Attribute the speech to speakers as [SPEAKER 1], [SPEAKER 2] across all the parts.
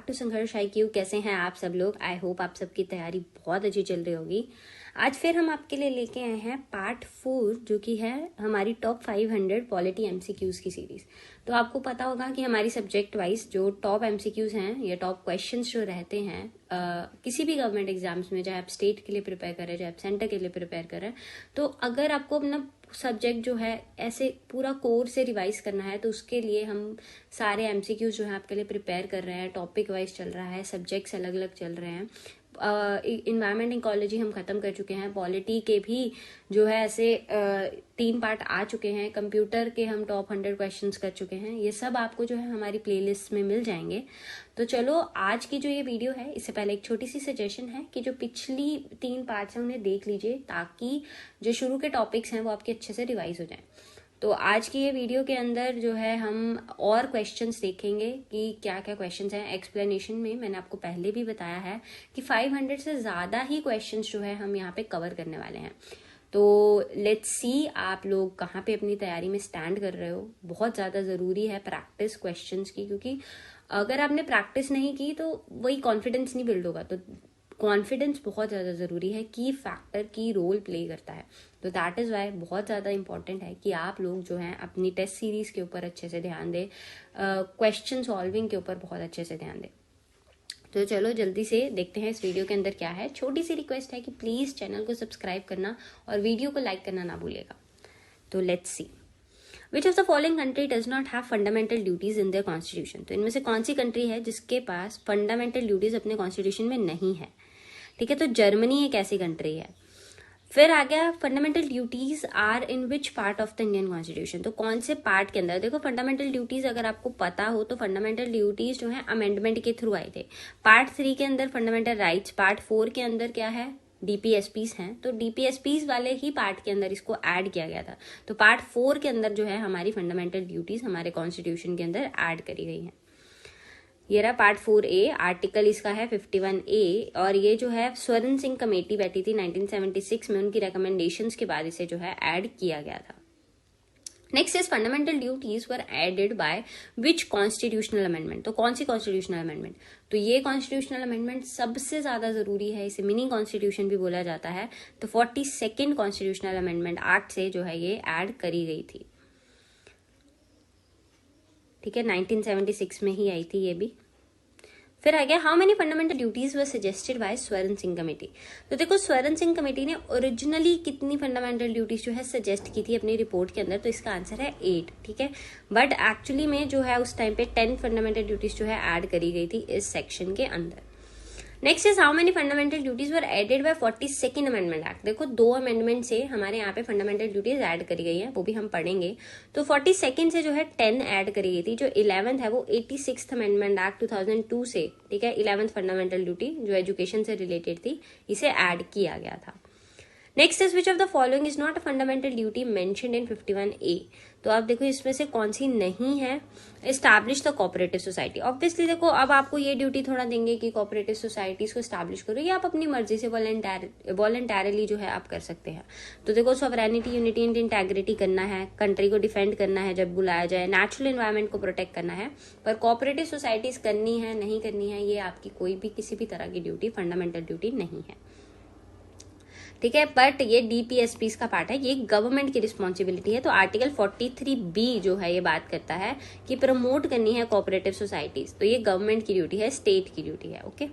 [SPEAKER 1] To संघर्ष IQ। कैसे हैं आप सब लोग? आई होप आप सबकी तैयारी बहुत अच्छी चल रही होगी। आज फिर हम आपके लिए लेके आए हैं पार्ट 4, जो कि है हमारी टॉप 500 पॉलिटी MCQs की सीरीज। तो आपको पता होगा कि हमारी सब्जेक्ट वाइज जो टॉप MCQs हैं या टॉप क्वेश्चंस जो रहते हैं किसी भी गवर्नमेंट एग्जाम्स में, चाहे आप स्टेट के लिए प्रिपेयर कर रहे हैं, चाहे आप सेंटर के लिए प्रिपेयर कर रहे हैं, तो अगर आपको अपना सब्जेक्ट जो है ऐसे पूरा कोर्स से रिवाइज करना है तो उसके लिए हम सारे MCQs जो है आपके लिए प्रिपेयर कर रहे हैं। टॉपिक वाइज चल रहा है, सब्जेक्ट्स अलग अलग चल रहे हैं। इन्वायरमेंट इकोलॉजी हम खत्म कर चुके हैं, पॉलिटी के भी जो है ऐसे 3 पार्ट आ चुके हैं, कंप्यूटर के हम टॉप 100 क्वेश्चंस कर चुके हैं। ये सब आपको जो है हमारी प्लेलिस्ट में मिल जाएंगे। तो चलो आज की जो ये वीडियो है, इससे पहले एक छोटी सी सजेशन है कि जो पिछली 3 पार्ट्स हैं उन्हें देख लीजिए, ताकि जो शुरू के टॉपिक्स हैं वो आपके अच्छे से रिवाइज हो जाएं। तो आज की ये वीडियो के अंदर जो है हम और क्वेश्चंस देखेंगे कि क्या क्या क्वेश्चंस हैं। एक्सप्लेनेशन में मैंने आपको पहले भी बताया है कि 500 से ज़्यादा ही क्वेश्चंस जो है हम यहाँ पे कवर करने वाले हैं। तो लेट्स सी आप लोग कहाँ पे अपनी तैयारी में स्टैंड कर रहे हो। बहुत ज़्यादा ज़रूरी है प्रैक्टिस क्वेश्चंस की, क्योंकि अगर आपने प्रैक्टिस नहीं की तो वही कॉन्फिडेंस नहीं बिल्ड होगा। तो कॉन्फिडेंस बहुत ज़्यादा ज़रूरी है, की फैक्टर, की रोल प्ले करता है। तो दैट इज़ वाई बहुत ज़्यादा इंपॉर्टेंट है कि आप लोग जो हैं अपनी टेस्ट सीरीज़ के ऊपर अच्छे से ध्यान दें, क्वेश्चन सॉल्विंग के ऊपर बहुत अच्छे से ध्यान दें। तो चलो जल्दी से देखते हैं इस वीडियो के अंदर क्या है। छोटी सी रिक्वेस्ट है कि प्लीज़ चैनल को सब्सक्राइब करना और वीडियो को लाइक करना ना भूलिएगा। तो let's see, which of the following country does not have fundamental duties in their constitution. तो इनमें से कौन सी कंट्री है जिसके पास फंडामेंटल ड्यूटीज अपने कॉन्स्टिट्यूशन में नहीं है? ठीक है, तो जर्मनी एक ऐसी कंट्री है। फिर आ गया fundamental duties are in which part of the Indian constitution. तो कौन से पार्ट के अंदर? देखो, फंडामेंटल ड्यूटीज अगर आपको पता हो तो फंडामेंटल ड्यूटीज जो है अमेंडमेंट के थ्रू आए थे। पार्ट 3 के अंदर फंडामेंटल राइट्स, पार्ट 4 के अंदर क्या है? DPSPs हैं। तो DPSPs वाले ही पार्ट के अंदर इसको ऐड किया गया था। तो पार्ट 4 के अंदर जो है हमारी फंडामेंटल ड्यूटीज हमारे कॉन्स्टिट्यूशन के अंदर ऐड करी गई हैं। ये रहा पार्ट 4A, आर्टिकल इसका है 51A, और ये जो है स्वर्ण सिंह कमेटी बैठी थी 1976 में, उनकी रिकमेंडेशंस के बाद इसे जो है ऐड किया गया था। Next is fundamental duties were added by which constitutional amendment. तो कौन सी कॉन्स्टिट्यूशनल अमेंडमेंट? तो ये कॉन्स्टिट्यूशनल अमेंडमेंट सबसे ज्यादा जरूरी है, इसे मिनी कॉन्स्टिट्यूशन भी बोला जाता है। तो 42nd कॉन्स्टिट्यूशनल अमेंडमेंट एक्ट से जो है ये ऐड करी गई थी। ठीक है, 1976 में ही आई थी ये भी। फिर आ गया how many fundamental duties were suggested by स्वर्ण सिंह कमेटी। तो देखो, स्वर्ण सिंह कमेटी ने ओरिजिनली कितनी फंडामेंटल ड्यूटीज जो है सजेस्ट की थी अपनी रिपोर्ट के अंदर? तो इसका आंसर है 8। ठीक है, बट एक्चुअली में जो है उस टाइम पे 10 फंडामेंटल ड्यूटीज जो है ऐड करी गई थी इस सेक्शन के अंदर। Next is how many fundamental duties were added by 42nd amendment act. देखो, 2 अमेंडमेंट से हमारे यहाँ पे फंडामेंटल ड्यूटीज ऐड करी गई हैं, वो भी हम पढ़ेंगे। तो 42nd से जो है 10 ऐड करी गई थी। जो 11th है वो 86th अमेंडमेंट एक्ट 2002 से, ठीक है, 11th फंडामेंटल ड्यूटी जो एजुकेशन से रिलेटेड थी, इसे ऐड किया गया था। Next is which of the following is not a fundamental duty mentioned in 51A। तो आप देखो इसमें से कौन सी नहीं है? Establish the cooperative society. Obviously देखो, अब आपको ये ड्यूटी थोड़ा देंगे कि कोऑपरेटिव सोसाइटीज को एस्टैब्लिश करो, या आप अपनी मर्जी से वॉलंटरली जो है आप कर सकते हैं। तो देखो, सॉवरेनिटी, यूनिटी एंड इंटेग्रिटी करना है, कंट्री को डिफेंड करना है जब बुलाया जाए, नेचुरल एनवायरनमेंट को प्रोटेक्ट करना है, पर कोऑपरेटिव सोसाइटीज करनी है नहीं करनी है, ये आपकी कोई भी किसी भी तरह की ड्यूटी, फंडामेंटल ड्यूटी नहीं है। ठीक है, बट ये DPSPs का पार्ट है, ये गवर्नमेंट की रिस्पॉन्सिबिलिटी है। तो आर्टिकल 43B जो है ये बात करता है कि प्रमोट करनी है कोऑपरेटिव सोसाइटीज। तो ये गवर्नमेंट की ड्यूटी है, स्टेट की ड्यूटी है। Okay,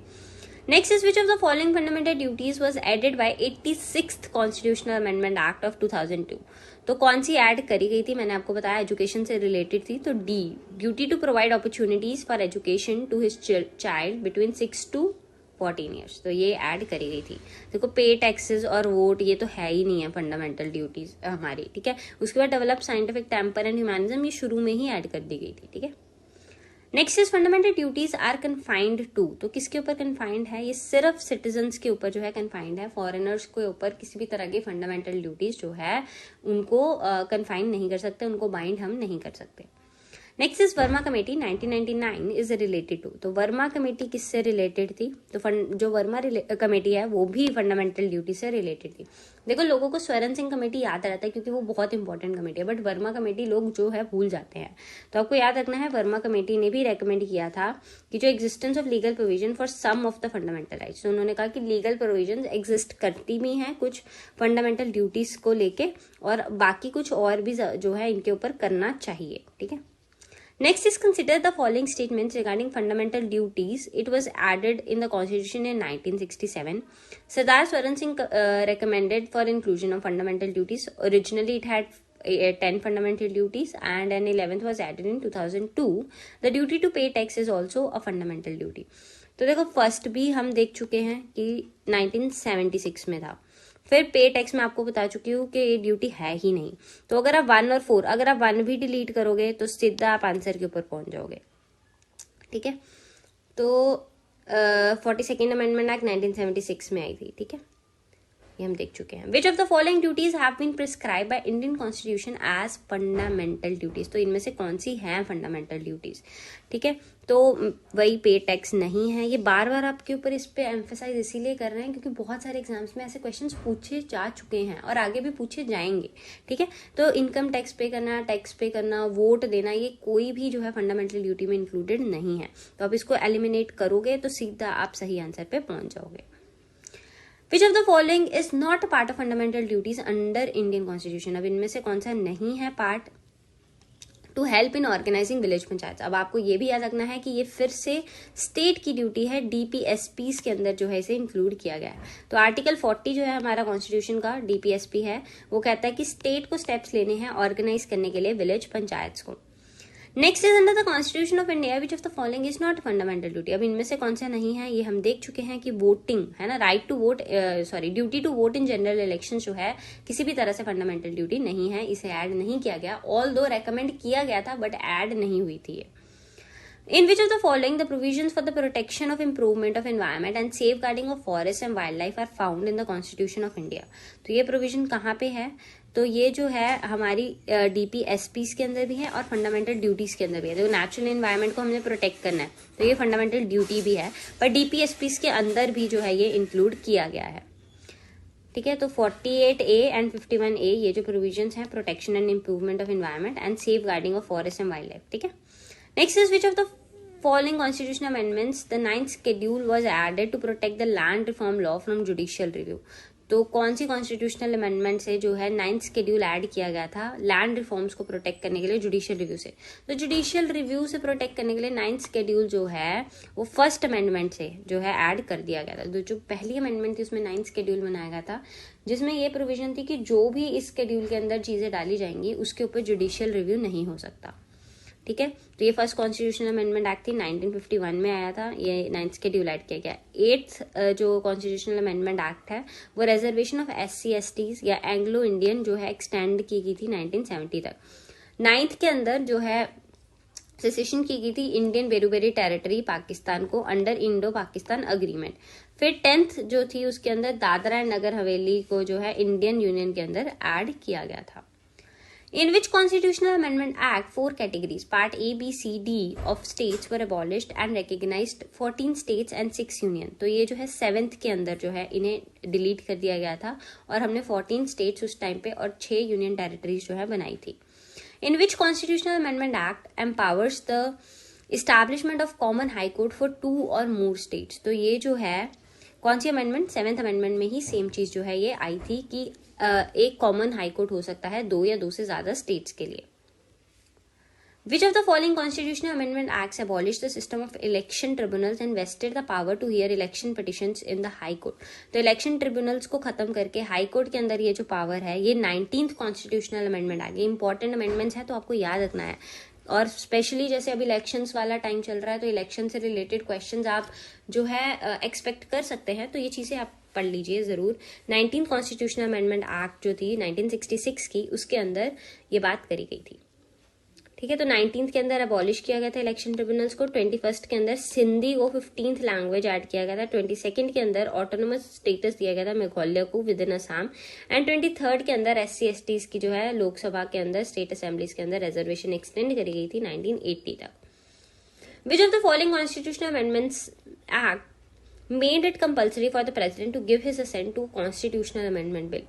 [SPEAKER 1] next is which of the following fundamental duties was added by 86th constitutional amendment act of 2002। तो कौन सी ऐड करी गई थी? मैंने आपको बताया एजुकेशन से रिलेटेड थी। तो D, duty to provide opportunities for education to his child between 6 to 14 years. तो ये ऐड करी गई थी। देखो, पे टैक्सेस और वोट ये तो है ही नहीं है फंडामेंटल ड्यूटीज हमारी। ठीक है, उसके बाद develop scientific temper and humanism, ये शुरू में ही ऐड कर दी गई थी। ठीक है, next is fundamental duties are confined to. तो किसके ऊपर कन्फाइंड है? ये सिर्फ सिटीजन्स के ऊपर जो है कन्फाइंड है, फॉरेनर्स के ऊपर किसी भी तरह की फंडामेंटल ड्यूटीज जो है उनको कन्फाइंड नहीं कर सकते, उनको बाइंड हम नहीं कर सकते। Next is Verma committee 1999 is related to. तो वर्मा कमेटी किससे रिलेटेड थी? तो जो वर्मा कमेटी है वो भी फंडामेंटल ड्यूटी से रिलेटेड थी। देखो लोगों को स्वरण सिंह कमेटी याद रहता है क्योंकि वो बहुत इंपॉर्टेंट कमेटी है, बट वर्मा कमेटी लोग जो है भूल जाते हैं। तो आपको याद रखना है वर्मा कमेटी ने भी रेकमेंड किया था कि जो existence of legal provision for some of the fundamental rights, तो उन्होंने कहा कि लीगल प्रोविजन एग्जिस्ट करती भी हैं कुछ फंडामेंटल ड्यूटीज को लेके, और बाकी कुछ और भी जो है इनके ऊपर करना चाहिए। ठीक है, next is consider the following statements regarding fundamental duties. It was added in the constitution in 1967. Sardar Swaran Singh recommended for inclusion of fundamental duties. Originally it had 10 fundamental duties and an 11th was added in 2002. The duty to pay tax is also a fundamental duty. तो देखो first भी हम देख चुके हैं कि 1976 में था। फिर पे टैक्स में आपको बता चुकी हूँ कि ये ड्यूटी है ही नहीं। तो अगर आप 1 और 4, अगर आप 1 भी डिलीट करोगे तो सीधा आप आंसर के ऊपर पहुंच जाओगे। ठीक है, तो 42nd अमेंडमेंट एक्ट 1976 में आई थी। ठीक है, ये हम देख चुके हैं। Which of the following duties have been prescribe by Indian constitution as fundamental duties. तो इनमें से कौन सी हैं फंडामेंटल ड्यूटीज? ठीक है, तो वही पे टैक्स नहीं है। ये बार बार आपके ऊपर इस पे एम्फेसाइज इसीलिए कर रहे हैं क्योंकि बहुत सारे एग्जाम्स में ऐसे क्वेश्चंस पूछे जा चुके हैं और आगे भी पूछे जाएंगे। ठीक है, तो इनकम टैक्स पे करना, टैक्स पे करना, वोट देना, ये कोई भी जो है फंडामेंटल ड्यूटी में इंक्लूडेड नहीं है। तो आप इसको एलिमिनेट करोगे तो सीधा आप सही आंसर पे पहुंच जाओगे। Which of the following is not a part of fundamental duties under Indian Constitution? अब इनमें से कौन सा नहीं है part? To help in organising village panchayat. अब आपको ये भी याद रखना है कि ये फिर से स्टेट की ड्यूटी है, डीपीएसपीज के अंदर जो है इसे इंक्लूड किया गया है। तो आर्टिकल 40 जो है हमारा कॉन्स्टिट्यूशन का डीपीएसपी है, वो कहता है कि स्टेट को स्टेप्स लेने हैं ऑर्गेनाइज करने के लिए विलेज पंचायत को। Next is under the constitution of India which of the following is not fundamental duty. अब इनमें से कौन सा नहीं है ये हम देख चुके हैं कि वोटिंग है ना, right to vote, duty to vote in general election जो है किसी भी तरह से फंडामेंटल ड्यूटी नहीं है, इसे ऐड नहीं किया गया। ऑल दो रेकमेंड किया गया था बट ऐड नहीं हुई थी। In which of the following the provisions for the protection of improvement of environment and safeguarding of forests and wildlife are found in the Constitution of India? तो ये provision कहाँ पे है? तो ये जो है हमारी डीपीएसपीज के अंदर भी है और फंडामेंटल ड्यूटीज के अंदर भी है। तो नेचुरल एनवायरनमेंट को हमने प्रोटेक्ट करना है तो ये फंडामेंटल ड्यूटी भी है, पर डीपीएसपीज के अंदर भी जो है ये इंक्लूड किया गया है। ठीक है, तो 48A एंड 51A ये जो प्रोविजंस हैं, protection and improvement of environment and safeguarding of forest and wildlife. ठीक है, next is which of the following constitutional amendments the 9th schedule was added to protect the land reform law from judicial review? तो कौन सी constitutional amendment से जो है 9th schedule add किया गया था लैंड रिफॉर्म्स को प्रोटेक्ट करने के लिए जुडिशियल रिव्यू से? तो जुडिशियल रिव्यू से प्रोटेक्ट करने के लिए 9th शेड्यूल जो है वो फर्स्ट अमेंडमेंट से जो है ऐड कर दिया गया था। तो जो पहली अमेंडमेंट थी उसमें 9th शेड्यूल बनाया गया था जिसमें ये प्रोविजन थी कि जो भी इस शेड्यूल के अंदर चीजें डाली जाएंगी उसके ऊपर जुडिशियल रिव्यू नहीं हो सकता। ठीक है, तो ये फर्स्ट कॉन्स्टिट्यूशनल अमेंडमेंट एक्ट थी, 1951 में आया था, ये 9th शेड्यूल ऐड किया गया। 8th जो कॉन्स्टिट्यूशनल अमेंडमेंट एक्ट है वो रिजर्वेशन ऑफ SC/STs या एंग्लो इंडियन जो है एक्सटेंड की गई थी 1970 तक। 9th के अंदर जो है सेसेशन की गई थी इंडियन बेरूबेरी टेरिटरी पाकिस्तान को अंडर इंडो पाकिस्तान अग्रीमेंट। फिर 10th जो थी उसके अंदर दादरा एंड नगर हवेली को जो है इंडियन यूनियन के अंदर ऐड किया गया था। In which constitutional amendment act 4 categories part A, B, C, D of states were abolished and recognized 14 states and 6 union? तो ये जो है 7th के अंदर जो है इन्हें डिलीट कर दिया गया था और हमने 14 states उस टाइम पे और 6 यूनियन टेरिटरीज जो है बनाई थी। In which constitutional amendment act empowers the establishment of common high court for 2 or more states? तो ये जो है कौन सी अमेंडमेंट? 7th अमेंडमेंट में ही सेम चीज जो है ये आई थी कि एक कॉमन हाई कोर्ट हो सकता है 2 या 2 से ज्यादा स्टेट्स के लिए। Which of the following constitutional amendment acts abolished the system of election tribunals and vested the power to hear election petitions in the high court? तो इलेक्शन ट्रिब्यूनल्स को खत्म करके हाई कोर्ट के अंदर ये जो पावर है ये 19th कॉन्स्टिट्यूशनल अमेंडमेंट आ गई। इंपॉर्टेंट अमेंडमेंट्स है तो आपको याद रखना है, और स्पेशली जैसे अभी इलेक्शंस वाला टाइम चल रहा है तो इलेक्शन से रिलेटेड क्वेश्चंस आप जो है एक्सपेक्ट कर सकते हैं, तो ये चीजें आप पढ़ लीजिए जरूर। 19th कॉन्स्टिट्यूशनल अमेंडमेंट एक्ट जो थी 1966 की उसके अंदर ये बात करी गई थी। ठीक है। तो 19th के अंदर अबॉलिश किया गया था इलेक्शन ट्रिब्यूनल्स को, 21st के अंदर सिंधी को 15th लैंग्वेज ऐड किया गया था, 22nd के अंदर ऑटोनोमस स्टेटस दिया गया था मेघालय को with in Assam, and 23rd के अंदर SC/STs की जो है लोकसभा के अंदर स्टेट असेंबलीज के अंदर रिजर्वेशन एक्सटेंड करी गई थी 1980 तक। Which of the following constitutional amendments act made it compulsory for the president to give his assent to constitutional amendment bill?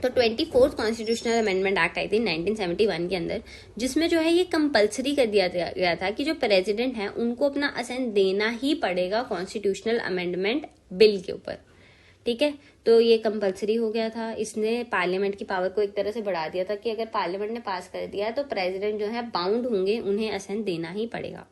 [SPEAKER 1] तो 24th कॉन्स्टिट्यूशनल अमेंडमेंट एक्ट आई थी 1971 के अंदर, जिसमें जो है ये कंपलसरी कर दिया गया था कि जो प्रेसिडेंट है उनको अपना असेंट देना ही पड़ेगा कॉन्स्टिट्यूशनल अमेंडमेंट बिल के ऊपर। ठीक है, तो ये कंपलसरी हो गया था। इसने पार्लियामेंट की पावर को एक तरह से बढ़ा दिया था कि अगर पार्लियामेंट ने पास कर दिया तो प्रेसिडेंट जो है बाउंड होंगे, उन्हें असेंट देना ही पड़ेगा।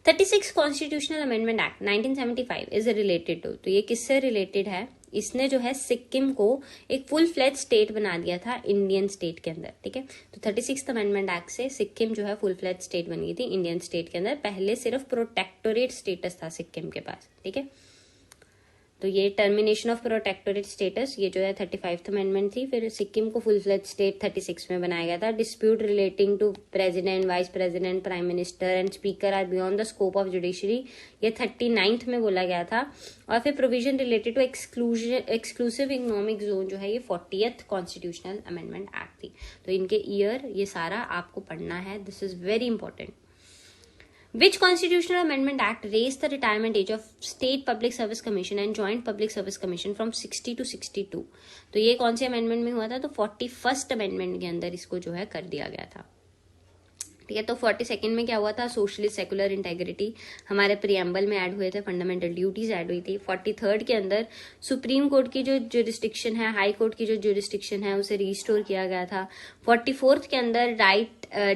[SPEAKER 1] 36 constitutional amendment act 1975 is related to, तो ये किससे रिलेटेड है? इसने जो है सिक्किम को एक फुल फ्लेज स्टेट बना दिया था इंडियन स्टेट के अंदर। ठीक है, तो 36th अमेंडमेंट एक्ट से सिक्किम जो है फुल फ्लेज स्टेट बन गई थी इंडियन स्टेट के अंदर। पहले सिर्फ प्रोटेक्टोरेट स्टेटस था सिक्किम के पास। ठीक है, तो ये टर्मिनेशन ऑफ प्रोटेक्टोरेट स्टेटस ये जो है 35th अमेंडमेंट थी। फिर सिक्किम को फुल फ्लेज स्टेट 36 में बनाया गया था। Dispute relating to president, vice president, prime minister and speaker are beyond the scope of judiciary, ये 39th में बोला गया था। और फिर provision related to exclusive economic zone जो है ये 40th कॉन्स्टिट्यूशनल अमेंडमेंट एक्ट थी। तो इनके ईयर ये सारा आपको पढ़ना है, this is very important. Which constitutional amendment act raised the retirement age of State Public Service Commission and Joint Public Service Commission from 60 to 62? तो ये कौन से अमेंडमेंट में हुआ था? तो 41st अमेंडमेंट के अंदर इसको जो है कर दिया गया था। ठीक है, तो 42nd में क्या हुआ था? सोशलिस्ट सेकुलर इंटेग्रिटी हमारे प्रियम्बल में ऐड हुए थे, फंडामेंटल ड्यूटीज ऐड हुई थी। 43rd के अंदर सुप्रीम कोर्ट की जो जुरिस्डिक्शन है, हाई कोर्ट की जो जुरिस्डिक्शन है, उसे रिस्टोर किया गया था। 44th के अंदर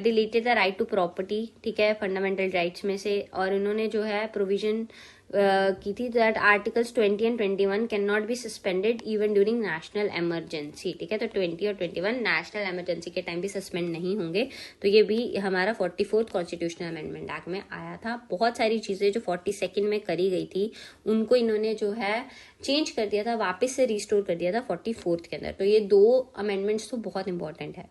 [SPEAKER 1] deleted the right to property, ठीक है, फंडामेंटल राइट्स में से, और इन्होंने जो है प्रोविजन की थी that articles 20 and 21 can not be suspended even during national emergency. ठीक है, तो 20 और 21 नेशनल इमरजेंसी के टाइम भी सस्पेंड नहीं होंगे। तो ये भी हमारा 44th कॉन्स्टिट्यूशनल अमेंडमेंट एक्ट में आया था। बहुत सारी चीजें जो 42nd में करी गई थी उनको इन्होंने जो है चेंज कर दिया था, वापस से रिस्टोर कर दिया था 44th के अंदर। तो ये 2 अमेंडमेंट्स तो बहुत इंपॉर्टेंट है।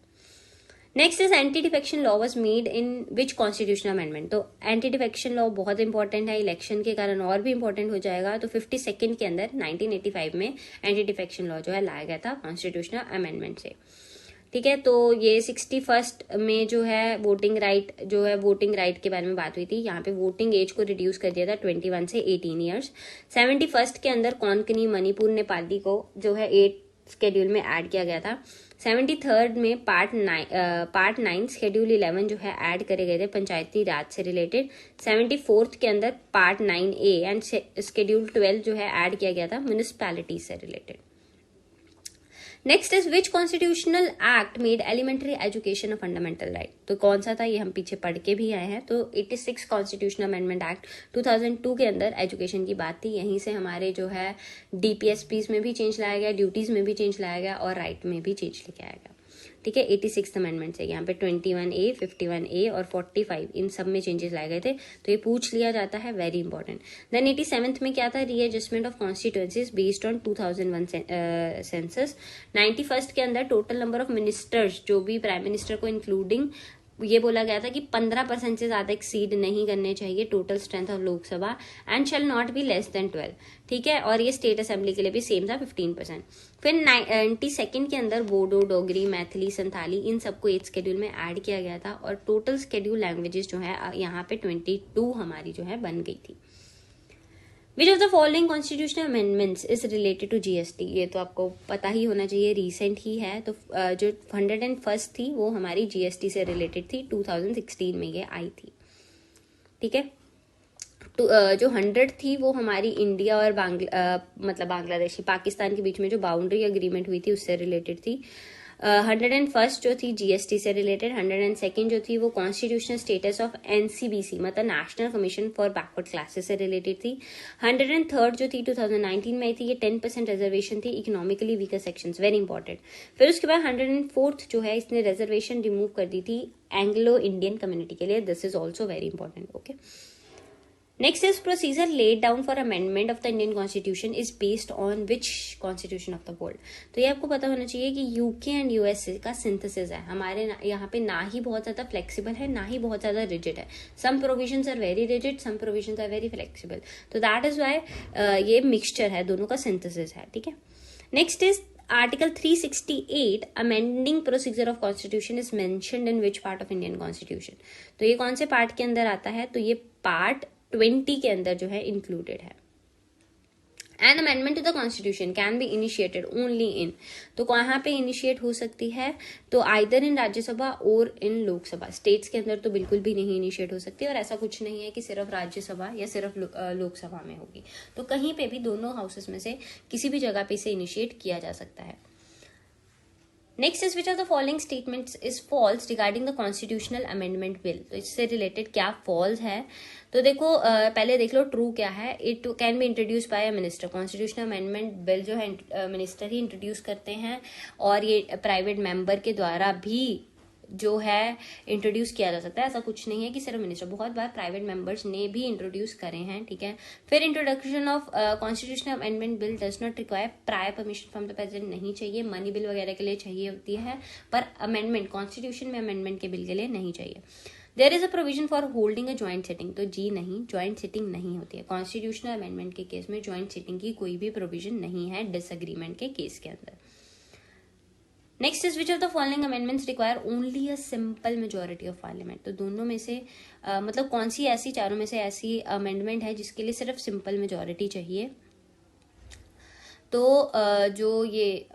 [SPEAKER 1] Next is anti defection law was made in which constitutional amendment. तो एंटी डिफेक्शन लॉ बहुत इंपॉर्टेंट है, इलेक्शन के कारण और भी इंपॉर्टेंट हो जाएगा। तो 52nd के अंदर 1985 में एंटी डिफेक्शन लॉ जो है लाया गया था कॉन्स्टिट्यूशनल अमेंडमेंट से। ठीक है, तो ये 61st में जो है वोटिंग राइट के बारे में बात हुई थी। यहाँ पे वोटिंग एज को रिड्यूस कर दिया था 21 से 18 ईयर्स। 71st के अंदर कोंकणी, मणिपुर, नेपाली को जो है 8 शेड्यूल में ऐड किया गया था। 73rd में पार्ट 9 शेड्यूल 11 जो है ऐड करे गए थे पंचायती राज से रिलेटेड। 74th के अंदर पार्ट 9A एंड शेड्यूल 12 जो है ऐड किया गया था म्युनिसिपैलिटी से रिलेटेड। Next is which constitutional act made elementary education a fundamental right. तो कौन सा था, ये हम पीछे पढ़ के भी आए हैं। तो 86 कॉन्स्टिट्यूशनल अमेंडमेंट एक्ट 2002 के अंदर एजुकेशन की बात थी। यहीं से हमारे जो है DPSPs में भी चेंज लाया गया, ड्यूटीज में भी चेंज लाया गया और राइट में भी चेंज लेके आया गया। ठीक है, 86th अमेंडमेंट से यहाँ पे 21A, 51A और 45 इन सब में चेंजेस लाए गए थे। तो ये पूछ लिया जाता है, वेरी इंपॉर्टेंट। देन 87th में क्या था? Readjustment of constituencies based on 2001 census. 91st के अंदर टोटल नंबर ऑफ मिनिस्टर्स, जो भी प्राइम मिनिस्टर को इंक्लूडिंग, ये बोला गया था कि 15% से ज्यादा एक्सीड नहीं करने चाहिए total strength of Lok Sabha and shall not be less than 12। ठीक है, और ये स्टेट असेंबली के लिए भी सेम था 15%। फिर 92nd के अंदर बोडो, डोगरी, मैथिली, संथाली इन सबको 8 शेड्यूल में ऐड किया गया था और टोटल शेड्यूल लैंग्वेजेस जो है यहाँ पे 22 हमारी जो है बन गई थी। Which of the following constitutional amendments is related to GST। ये तो आपको पता ही होना चाहिए, रिसेंट ही है। तो जो 101st थी वो हमारी GST से रिलेटेड थी, 2016 में ये आई थी। ठीक है, तो जो 100 थी वो हमारी इंडिया और बांग्लादेश, पाकिस्तान के बीच में जो बाउंड्री एग्रीमेंट हुई थी उससे रिलेटेड थी। 101st जो थी GST से रिलेटेड। 102nd जो थी वो कॉन्स्टिट्यूशनल स्टेटस ऑफ NCBC मतलब national commission for backward classes से रिलेटेड थी। 103rd जो थी 2019 में आई थी, ये 10% रिजर्वेशन थी economically weaker sections, very important. फिर उसके बाद 104th जो है इसने रिजर्वेशन रिमूव कर दी थी एंग्लो इंडियन कम्युनिटी के लिए, this is also very important. Okay, next is procedure laid down for amendment of the Indian constitution is based on which constitution of the world. तो ये आपको पता होना चाहिए कि यूके एंड यूएसए का सिंथेसिस है। हमारे यहाँ पे ना ही बहुत ज्यादा फ्लेक्सिबल है, ना ही बहुत ज्यादा रिजिड है। Some provisions are very rigid, some provisions are very flexible. तो दैट इज वाई ये मिक्सचर है, दोनों का सिंथेसिस है, ठीक है। Next is Article 368 amending procedure of constitution is mentioned in which part of Indian constitution? तो ये कौन से पार्ट के अंदर आता है? तो ये पार्ट 20 के अंदर जो है इंक्लूडेड है। An amendment to the constitution can be initiated only in, तो कहाँ पे इनिशिएट हो सकती है? तो आइदर इन राज्यसभा और इन लोकसभा। स्टेट्स के अंदर तो बिल्कुल भी नहीं इनिशिएट हो सकती, और ऐसा कुछ नहीं है कि सिर्फ राज्यसभा या सिर्फ लोकसभा में होगी। तो कहीं पे भी दोनों हाउसेस में से किसी भी जगह पे इसे इनिशिएट किया जा सकता है। Next is which of the following statements is false regarding the constitutional amendment bill. तो इससे रिलेटेड क्या फॉल्स है? तो देखो पहले देख लो ट्रू क्या है। It can be introduce by a minister. Constitutional amendment bill जो है मिनिस्टर ही इंट्रोड्यूस करते हैं, और ये प्राइवेट मेंबर के द्वारा भी जो है इंट्रोड्यूस किया जा सकता है। ऐसा कुछ नहीं है कि सिर्फ मिनिस्टर, बहुत बार प्राइवेट मेंबर्स ने भी इंट्रोड्यूस करे हैं, ठीक है। फिर introduction of constitutional amendment bill does not require prior permission from the president. नहीं चाहिए, मनी बिल वगैरह के लिए चाहिए होती है, पर अमेंडमेंट कॉन्स्टिट्यूशन में अमेंडमेंट के बिल के लिए नहीं चाहिए। There is a provision for holding a joint sitting. तो जी नहीं, ज्वाइंट सिटिंग नहीं होती है कॉन्स्टिट्यूशनल अमेंडमेंट के केस में। ज्वाइंट सिटिंग की कोई भी प्रोविजन नहीं है डिसएग्रीमेंट के केस के अंदर। Next is which of the following amendments require only a simple majority of parliament. तो दोनों में से मतलब कौन सी ऐसी, चारों में से ऐसी अमेंडमेंट है जिसके लिए सिर्फ सिंपल मेजोरिटी चाहिए? तो जो ये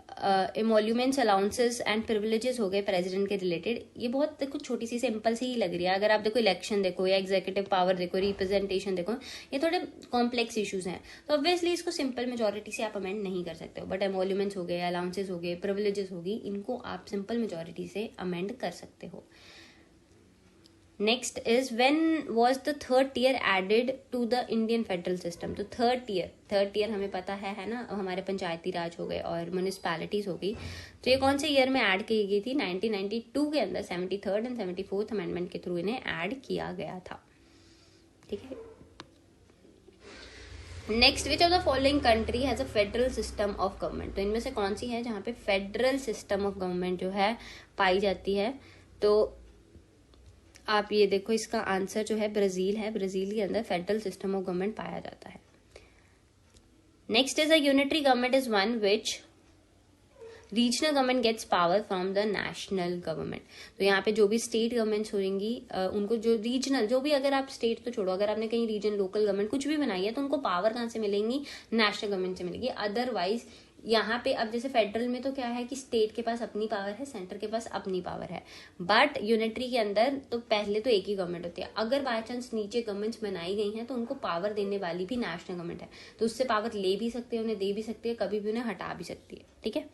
[SPEAKER 1] एमोल्यूमेंट्स, अलाउंसेस एंड प्रिविलेजेस हो गए प्रेसिडेंट के रिलेटेड, ये बहुत देखो छोटी सी सिंपल सी ही लग रही है। अगर आप देखो इलेक्शन देखो या एग्जीक्यूटिव पावर देखो, रिप्रेजेंटेशन देखो, ये थोड़े कॉम्प्लेक्स इश्यूज हैं। तो ऑब्वियसली इसको सिंपल मेजोरिटी से आप अमेंड नहीं कर सकते हो। बट एमोल्यूमेंट्स हो गए, अलाउंसेस हो गए, प्रिविलेजेस होगी, इनको आप सिंपल मेजोरिटी से अमेंड कर सकते हो। Next is when was the third tier added to the Indian federal system. तो थर्ड टियर हमें पता है ना, हमारे पंचायती राज हो गए और म्यूनिसिपैलिटीज हो गई। तो ये कौन से ईयर में ऐड की गई थी? 1992 के अंदर 73rd एंड 74th अमेंडमेंट के थ्रू इन्हें ऐड किया गया था, ठीक है। Next, which of the following country has a federal system of government. तो इनमें से कौन सी है जहाँ पे फेडरल सिस्टम ऑफ गवर्नमेंट जो है पाई जाती है? तो आप ये देखो, इसका आंसर जो है ब्राजील है। ब्राजील के अंदर फेडरल सिस्टम ऑफ गवर्नमेंट पाया जाता है। Next is a unitary government is one which regional government gets power from the national government. तो यहाँ पे जो भी स्टेट गवर्नमेंट्स होंगी उनको जो रीजनल, जो भी, अगर आप स्टेट तो छोड़ो, अगर आपने कहीं रीजन, लोकल गवर्नमेंट कुछ भी बनाई है तो उनको पावर कहाँ से मिलेंगी? नेशनल गवर्नमेंट से मिलेगी। अदरवाइज यहाँ पे अब जैसे फेडरल में तो क्या है कि स्टेट के पास अपनी पावर है, सेंटर के पास अपनी पावर है, बट यूनिटरी के अंदर तो पहले तो एक ही गवर्नमेंट होती है। अगर बाय चांस नीचे गवर्नमेंट्स बनाई गई हैं तो उनको पावर देने वाली भी नेशनल गवर्नमेंट है, तो उससे पावर ले भी सकते हैं, उन्हें दे भी सकती है, कभी भी उन्हें हटा भी सकती है, ठीक है।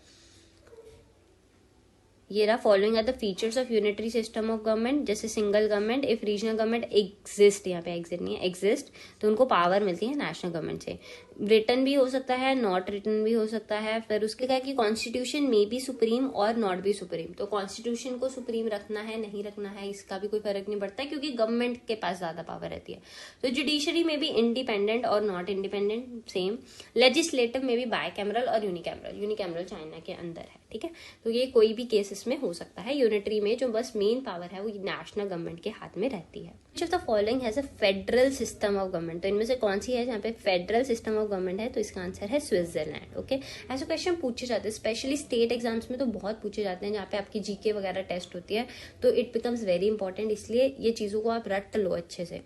[SPEAKER 1] ये रहा, following are the features of unitary system of government. जैसे single government, if regional government exist, यहाँ पे एग्जिस्ट नहीं है, एग्जिस्ट, तो उनको पावर मिलती है नेशनल गवर्नमेंट से। रिटन भी हो सकता है, नॉट रिटन भी हो सकता है। फिर उसके कहा कि कॉन्स्टिट्यूशन में बी सुप्रीम और नॉट बी सुप्रीम। तो कॉन्स्टिट्यूशन को सुप्रीम रखना है, नहीं रखना है, इसका भी कोई फर्क नहीं पड़ता, क्योंकि गवर्नमेंट के पास ज्यादा पावर रहती है। तो जुडिशरी में भी इंडिपेंडेंट और नॉट इंडिपेंडेंट, सेम। लेजिस्लेटिव में भी बाय कैमरल और यूनिकैमरल। यूनिकैमरल चाइना के अंदर है, ठीक है। तो ये कोई भी केस इसमें हो सकता है। यूनिटरी में जो बस मेन पावर है वो नेशनल गवर्नमेंट के हाथ में रहती है। विच of the following has a federal system of government. तो इनमें से कौन सी है जहाँ पे फेडरल सिस्टम ऑफ गवर्नमेंट है? तो इसका आंसर है स्विट्जरलैंड, ओके। ऐसे क्वेश्चन पूछे जाते हैं, स्पेशली स्टेट एग्जाम्स में तो बहुत पूछे जाते हैं, जहाँ पे आपकी जीके वगैरह टेस्ट होती है, तो इट बिकम्स वेरी इंपॉर्टेंट। इसलिए ये चीजों को आप रट लो अच्छे से।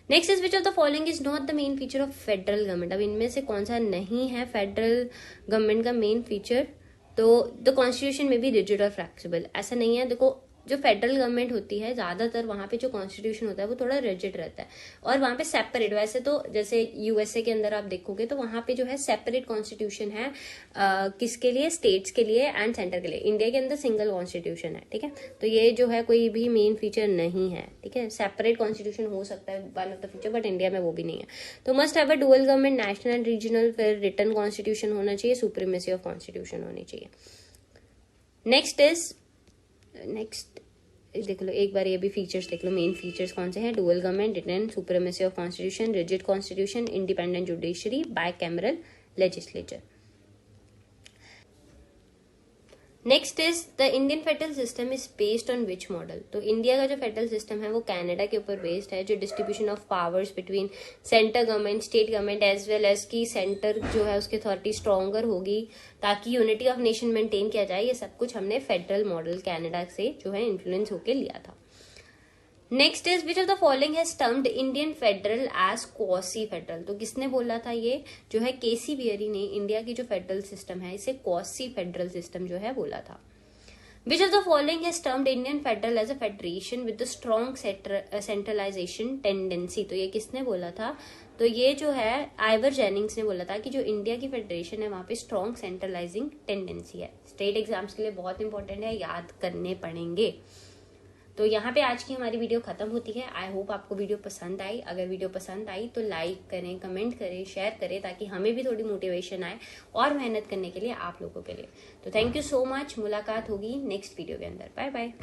[SPEAKER 1] Next is which of the following is not the main feature of federal government. अब इनमें से कौन सा नहीं है फेडरल गवर्नमेंट का मेन फीचर? तो द कॉन्स्टिट्यूशन में भी रिजिड और फ्लेक्सिबल। ऐसा नहीं है, देखो जो फेडरल गवर्नमेंट होती है ज्यादातर वहां पे जो कॉन्स्टिट्यूशन होता है वो थोड़ा रिजिड रहता है, और वहां पे सेपरेट, वैसे तो जैसे यूएसए के अंदर आप देखोगे तो वहां पे जो है सेपरेट कॉन्स्टिट्यूशन है, किसके लिए? स्टेट्स के लिए एंड सेंटर के लिए। इंडिया के अंदर सिंगल कॉन्स्टिट्यूशन है, ठीक है। तो ये जो है कोई भी मेन फीचर नहीं है, ठीक है। सेपरेट कॉन्स्टिट्यूशन हो सकता है one of the feature, but India में वो भी नहीं है। तो must have a dual government, national and regional, फिर रिटन कॉन्स्टिट्यूशन होना चाहिए, सुप्रीमेसी ऑफ कॉन्स्टिट्यूशन होनी चाहिए। नेक्स्ट देख लो एक बार, ये भी फीचर्स देख लो। मेन फीचर्स कौन से हैं? Dual government, written supremacy of constitution, rigid constitution, independent judiciary, bicameral legislature. Next is the Indian federal system is based on which model. तो इंडिया का जो फेडरल सिस्टम है वो कनाडा के ऊपर बेस्ड है, जो distribution of powers between centre government, state government as well as की सेंटर जो है उसकी अथॉरिटी स्ट्रॉन्गर होगी ताकि यूनिटी ऑफ नेशन मेंटेन किया जाए। ये सब कुछ हमने फेडरल मॉडल कनाडा से जो है इन्फ्लुएंस होके लिया था। Next is which of the following has termed Indian federal as quasi federal. तो किसने बोला था? ये जो है केसी वियरी ने इंडिया की जो फेडरल सिस्टम है इसे क्वासी फेडरल सिस्टम जो है बोला था। Which of the following has termed Indian federal as a federation with strong centralisation tendency. तो ये किसने बोला था? तो ये जो है आइवर जेनिंग्स ने बोला था कि जो इंडिया की फेडरेशन है वहां पे स्ट्रॉन्ग सेंट्रलाइजिंग टेंडेंसी है। स्टेट एग्जाम्स के लिए बहुत इंपॉर्टेंट है, याद करने पड़ेंगे। तो यहाँ पे आज की हमारी वीडियो खत्म होती है। आई होप आपको वीडियो पसंद आई। अगर वीडियो पसंद आई तो लाइक करें, कमेंट करें, शेयर करें ताकि हमें भी थोड़ी मोटिवेशन आए और मेहनत करने के लिए आप लोगों के लिए। तो थैंक यू सो मच। मुलाकात होगी नेक्स्ट वीडियो के अंदर। Bye bye.